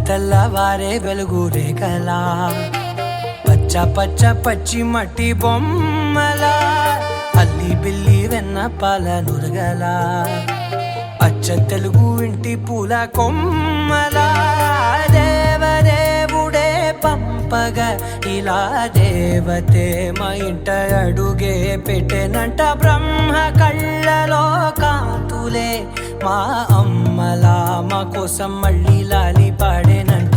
తెల్లవారే వెలుగు రేఖలా పచ్చ పచ్చ పచ్చి మట్టి బొమ్మలా అల్లి బిల్లి వెన్న పాల నురగలా అచ్చ తెలుగు ఇంటి పూల కొమ్మలా దేవదేవుడే పంపగా ఇలా దేవతే మా ఇంట అడుగే పెట్టెనంట బ్రహ్మ కళ్ళలో కాంతులే మా అమ్మలా మా కోసం మళ్ళీ లాలి పాడేనంట.